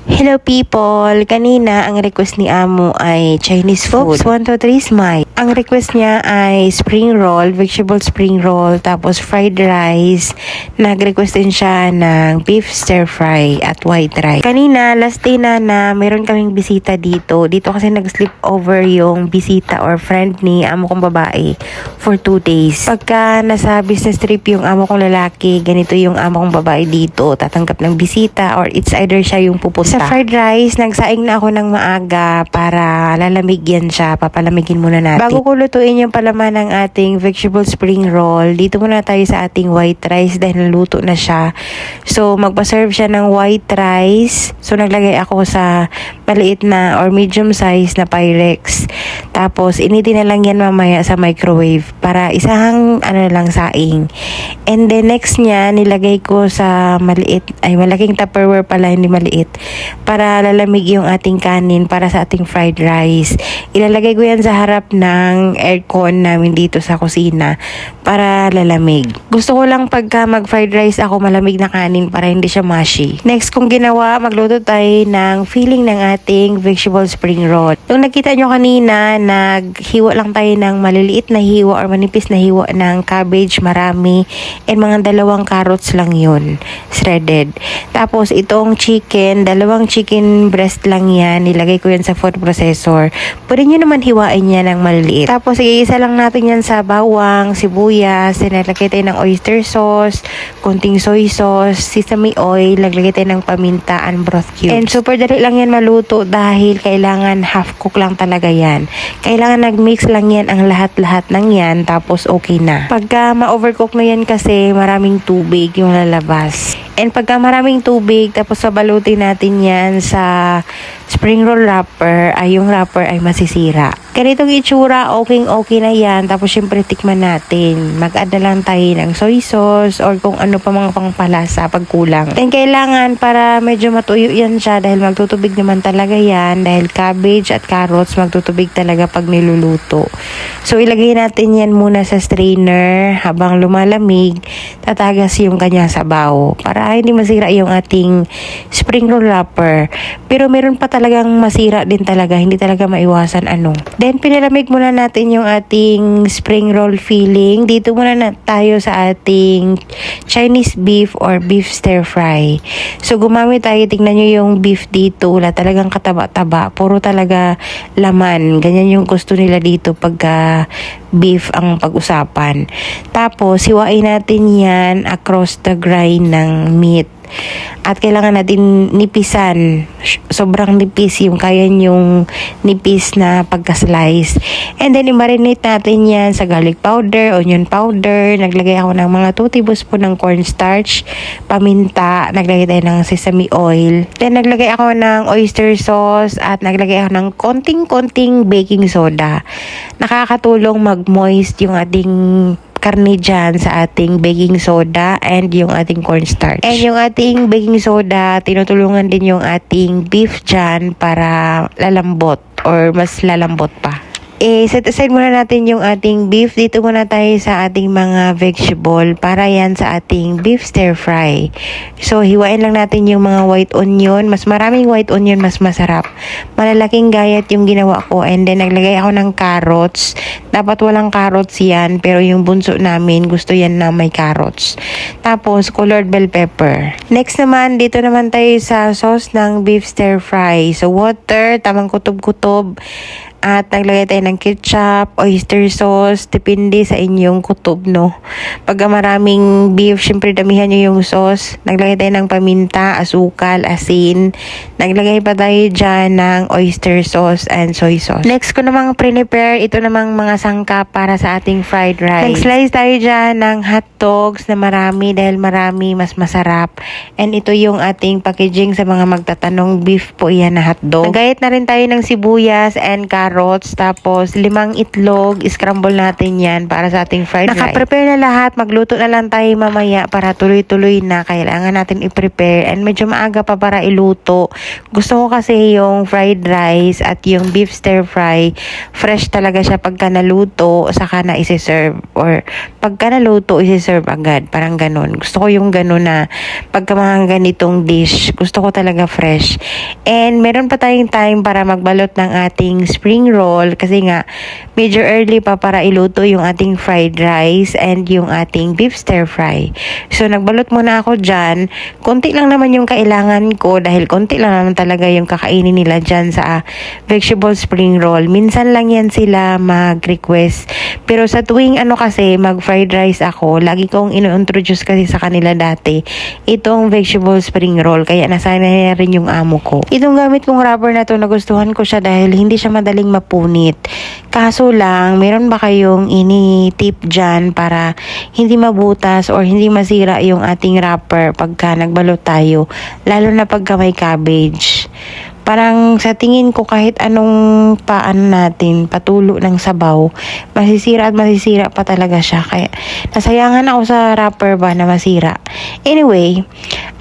Hello people! Kanina, ang request ni Amo ay Chinese food. Oops, 1, 2, 3, smile. Ang request niya ay spring roll, vegetable spring roll, tapos fried rice. Nag-request din siya ng beef stir fry at white rice. Kanina, last day na meron kaming bisita dito. Dito kasi nag-sleep over yung bisita or friend ni Amo kong babae for 2 days. Pagka nasa business trip yung Amo kong lalaki, ganito yung Amo kong babae dito. Tatanggap ng bisita or it's either siya yung pupunta. Sa fried rice, nagsaing na ako ng maaga para lalamigyan siya. Papalamigin muna natin. Bago ko lutuin yung palaman ng ating vegetable spring roll, dito muna tayo sa ating white rice dahil naluto na siya. So, magpa-serve siya ng white rice. So, naglagay ako sa maliit na or medium size na Pyrex. Tapos, initin na lang yan mamaya sa microwave para isang lang saing. And then, next niya, nilagay ko sa malaking Tupperware pala, hindi maliit, para lalamig yung ating kanin para sa ating fried rice. Ilalagay ko yan sa harap ng aircon namin dito sa kusina para lalamig. Gusto ko lang pagka mag-fried rice ako malamig na kanin para hindi siya mushy. Next kong ginawa, magluto tayo ng filling ng ating vegetable spring roll. Yung nakita nyo kanina, naghiwa lang tayo ng maliliit na hiwa or manipis na hiwa ng cabbage, marami, and mga 2 carrots lang yun, shredded. Tapos itong chicken, 2 chicken breast lang yan, nilagay ko yan sa food processor. Pwede nyo naman hiwain yan ng maliliit. Tapos iisa lang natin yan sa bawang, sibuyas, nilagay tayo ng oyster sauce, kunting soy sauce, sesame oil, naglagay tayo ng paminta and broth cubes. And super dali lang yan maluto dahil kailangan half cook lang talaga yan. Kailangan nag-mix lang yan ang lahat-lahat ng yan, tapos okay na. Pagka ma-overcook na yan kasi maraming tubig yung lalabas. And pagka maraming tubig, tapos sabalutin natin yan sa spring roll wrapper, ay yung wrapper ay masisira. Ganitong itsura, okay na yan. Tapos syempre tikman natin. Mag-add na lang tayo ng soy sauce or kung ano pa mga pangpalasa pag kulang. Then kailangan para medyo matuyo yan siya dahil magtutubig naman talaga yan. Dahil cabbage at carrots magtutubig talaga pag niluluto. So ilagay natin yan muna sa strainer habang lumalamig. Tatagas yung kanya sabaw para hindi masira yung ating spring roll wrapper. Pero meron pa talagang masira din talaga. Hindi talaga maiwasan Then, pinalamig muna natin yung ating spring roll filling. Dito muna na tayo sa ating Chinese beef or beef stir fry. So, gumamit tayo. Tingnan nyo yung beef dito. Wala talagang kataba-taba. Puro talaga laman. Ganyan yung gusto nila dito pagka beef ang pag-usapan. Tapos, hiwain natin yan across the grind ng meat. At kailangan natin nipisan. Sobrang nipis yung kaya yung nipis na pagka-slice. And then, i-marinate natin yan sa garlic powder, onion powder. Naglagay ako ng mga 2 tablespoon ng cornstarch, paminta, naglagay tayo ng sesame oil. Then, naglagay ako ng oyster sauce at naglagay ako ng konting-konting baking soda. Nakakatulong mag-moist yung ating karne dyan sa ating baking soda and yung ating cornstarch. And yung ating baking soda, tinutulungan din yung ating beef dyan para lalambot or mas lalambot pa. Set aside muna natin yung ating beef. Dito muna tayo sa ating mga vegetable para yan sa ating beef stir fry. So, hiwain lang natin yung mga white onion. Mas maraming white onion, mas masarap. Malalaking gayat yung ginawa ko. And then, naglagay ako ng carrots. Dapat walang carrots yan. Pero yung bunso namin, gusto yan na may carrots. Tapos, colored bell pepper. Next naman, dito naman tayo sa sauce ng beef stir fry. So, water, tamang kutob-kutob. At naglagay tayo ng ketchup, oyster sauce, depende sa inyong kutob, no? Pagka maraming beef, syempre damihan nyo yung sauce. Naglagay tayo ng paminta, asukal, asin. Naglagay pa tayo dyan ng oyster sauce and soy sauce. Next ko namang prepare, ito namang mga sangkap para sa ating fried rice. Nag-slice tayo dyan ng hot dogs na marami dahil marami, mas masarap. And ito yung ating packaging sa mga magtatanong, beef po yan na hotdog. Nagayat na rin tayo ng sibuyas and carrots carrots, tapos 5 itlog. Scramble natin yan para sa ating fried rice. Naka-prepare na lahat. Magluto na lang tayo mamaya para tuloy-tuloy na. Kailangan natin i-prepare and medyo maaga pa para iluto. Gusto ko kasi yung fried rice at yung beef stir fry. Fresh talaga siya pagka naluto, saka na isi-serve. Or pagka naluto, isi-serve agad. Parang ganun. Gusto ko yung ganun na pagka mga ganitong dish, gusto ko talaga fresh. And meron pa tayong time para magbalot ng ating spring roll kasi nga medyo early pa para iluto yung ating fried rice and yung ating beef stir fry. So nagbalot muna ako dyan. Konti lang naman yung kailangan ko dahil konti lang naman talaga yung kakainin nila dyan sa vegetable spring roll. Minsan lang yan sila mag-request. Pero sa tuwing kasi mag fried rice ako, lagi kong ino-introduce kasi sa kanila dati itong vegetable spring roll. Kaya nasanay na rin yung amo ko. Itong gamit kong rubber na to, nagustuhan ko siya dahil hindi siya madaling mapunit. Kaso lang, meron ba kayong ini-tip dyan para hindi mabutas or hindi masira yung ating wrapper pagka nagbalot tayo, lalo na pagka may cabbage? Parang sa tingin ko kahit anong natin, patulo ng sabaw, masisira at masisira pa talaga siya. Kaya nasayangan ako sa wrapper ba na masira. Anyway,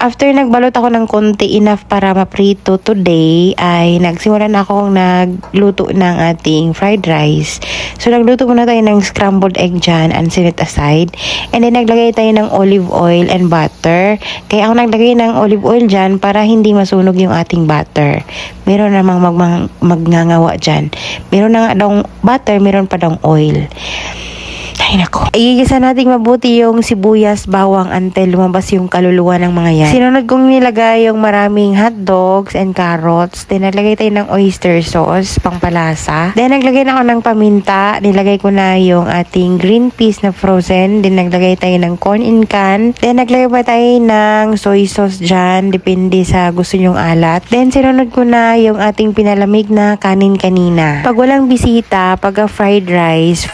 after nagbalot ako ng konti enough para maprito today, ay nagsimula na akong nagluto ng ating fried rice. So nagluto muna tayo ng scrambled egg dyan and set it aside. And then naglagay tayo ng olive oil and butter. Kaya ako naglagay ng olive oil dyan para hindi masunog yung ating butter. Meron namang magngangawa dyan. Meron na nga daw butter, meron pa daw oil. Ay nako. Igigisa natin mabuti yung sibuyas, bawang until lumabas yung kaluluwa ng mga yan. Sinunod kong nilagay yung maraming hot dogs and carrots. Then naglagay tayo ng oyster sauce, pangpalasa. Then naglagay na ako ng paminta. Nilagay ko na yung ating green peas na frozen. Then naglagay tayo ng corn in can. Then naglagay pa tayo ng soy sauce dyan. Depende sa gusto nyong alat. Then sinunod ko na yung ating pinalamig na kanin kanina. Pag walang bisita, pag fried rice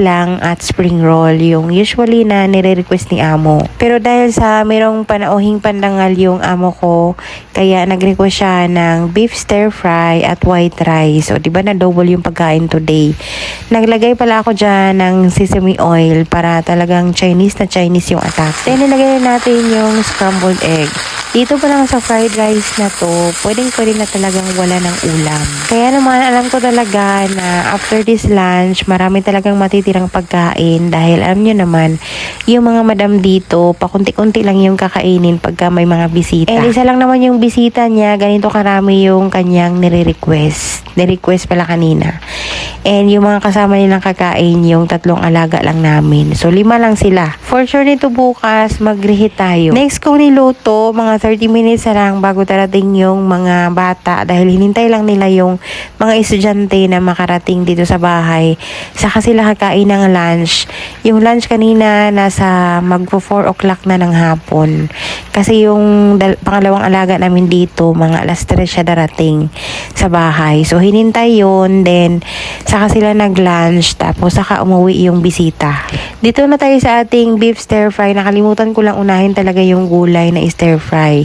lang at spring roll, yung usually na nire-request ni amo. Pero dahil sa merong panauhing pandangal yung amo ko, kaya nag-request siya ng beef stir fry at white rice. O diba na double yung pagkain today. Naglagay pala ako dyan ng sesame oil para talagang Chinese na Chinese yung attack. Then nilagay natin yung scrambled egg. Dito pa lang sa fried rice na to, pwedeng na talagang wala ng ulam. Kaya naman alam ko talaga na after this lunch, marami talagang matitirang pagkain dahil alam nyo naman, yung mga madam dito, pakunti-kunti lang yung kakainin pagka may mga bisita. And isa lang naman yung bisita niya, ganito karami yung kanyang nire-request. Ni-request pala kanina. And yung mga kasama nilang kakain, yung 3 alaga lang namin. So 5 lang sila. For sure nito bukas, mag-reheat tayo. Next kong niluto, mga 30 minutes na lang bago darating yung mga bata dahil hinintay lang nila yung mga estudyante na makarating dito sa bahay. Saka sila kakain ng lunch. Yung lunch kanina nasa magpo 4 o'clock na ng hapon. Kasi yung pangalawang alaga namin dito, mga alas 3 siya darating sa bahay. So hinintay yun, then saka sila nag-lunch, tapos saka umuwi yung bisita. Dito na tayo sa ating beef stir fry. Nakalimutan ko lang unahin talaga yung gulay na stir fry.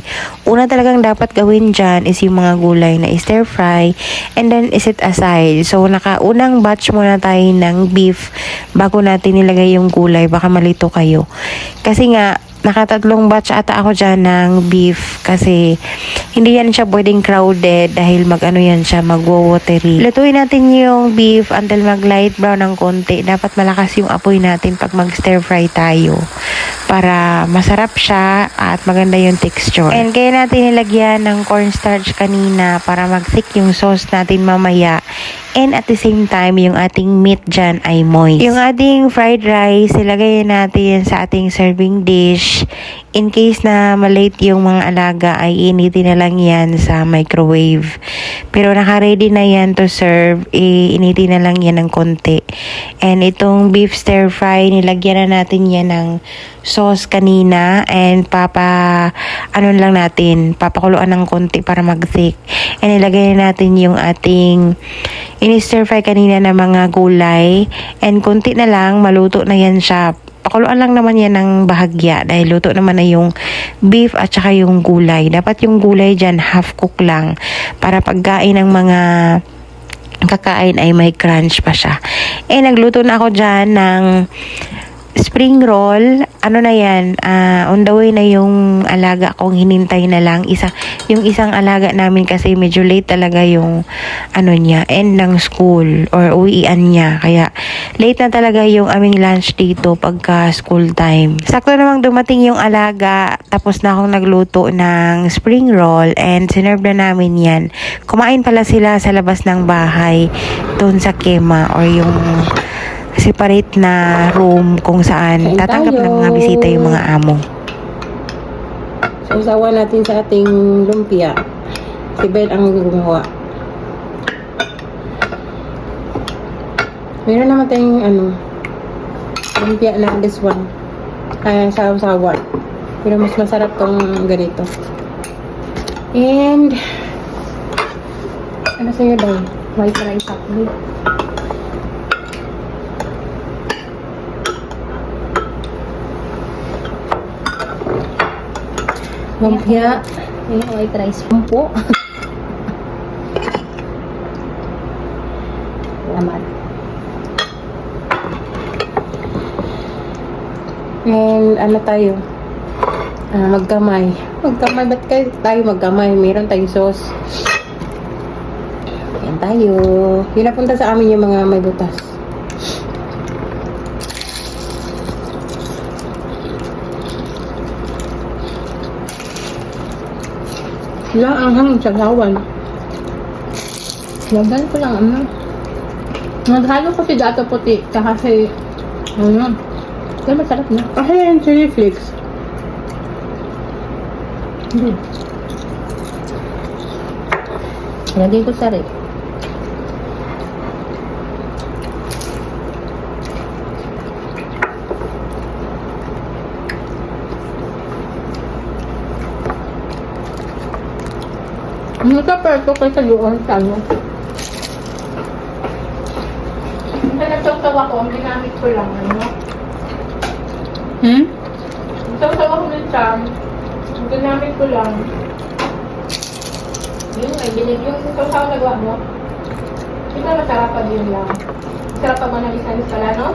Una talagang dapat gawin dyan is yung mga gulay na stir fry and then set aside. So nakaunang batch muna tayo ng beef bago natin nilagay yung gulay. Baka malito kayo. Kasi nga, nakatatlong batch ata ako dyan ng beef kasi hindi yan siya pwedeng crowded dahil yan siya, magwo-watery. Lutuin natin yung beef until mag light brown ng konti. Dapat malakas yung apoy natin pag mag stir fry tayo para masarap siya at maganda yung texture. And kaya natin nilagyan ng cornstarch kanina para mag-thick yung sauce natin mamaya. And at the same time, yung ating meat dyan ay moist. Yung ating fried rice, ilagay natin sa ating serving dish. In case na malate yung mga alaga, ay initin na lang yan sa microwave. Pero naka-ready na yan to serve, initin na lang yan ng konti. And itong beef stir fry, nilagyan na natin yan ng sauce kanina. And lang natin, papakuluan ng konti para mag-thick. And ilagay na natin yung ating in-stir fry kanina na mga gulay. And konti na lang, maluto na yan siya. Pakuluan lang naman yan ng bahagya dahil luto naman na yung beef at saka yung gulay. Dapat yung gulay dyan half cook lang para pagkain ng mga kakain ay may crunch pa siya. Nagluto na ako dyan ng spring roll. Ano na yan? On the way na yung alaga kong hinintay na lang. Yung isang alaga namin kasi medyo late talaga yung ano niya, end ng school or uwian niya. Kaya late na talaga yung aming lunch dito pagka school time. Sakto namang dumating yung alaga. Tapos na akong nagluto ng spring roll and sinerve na namin yan. Kumain pala sila sa labas ng bahay doon sa Kema or yung separate na room kung saan tatanggap ng mga bisita yung mga amo. So, sawa natin sa ating lumpia. Si Ben ang gumawa. Meron naman tayong lumpia na this one. Kaya sawa-sawa. Pero mas masarap tong ganito. And ano sa'yo daw? White rice ako. Lumpia. Yung white rice po. Salamat. And ano tayo? Magkamay. Magkamay. Ba't kayo tayo magkamay? Meron tayong sauce. Ayan tayo. Pinapunta sa amin yung mga may butas. Lang ang hangin sa gawan. Lagan ko lang naghalo ko si dato puti. Kasi kaya masarap na. Kasi yung chili flakes. Hindi. Lagay ko sa rep. Ano ka perto kay sa doon sa ano? Sa nagsasawa ko, ang ginamit ko lang, Nagsasawa ko ng cham, ang ginamit ko lang. Yung sasawa na gawa mo. Di ba masarap pa din lang? Masarap pa mo ng isa-isa, no?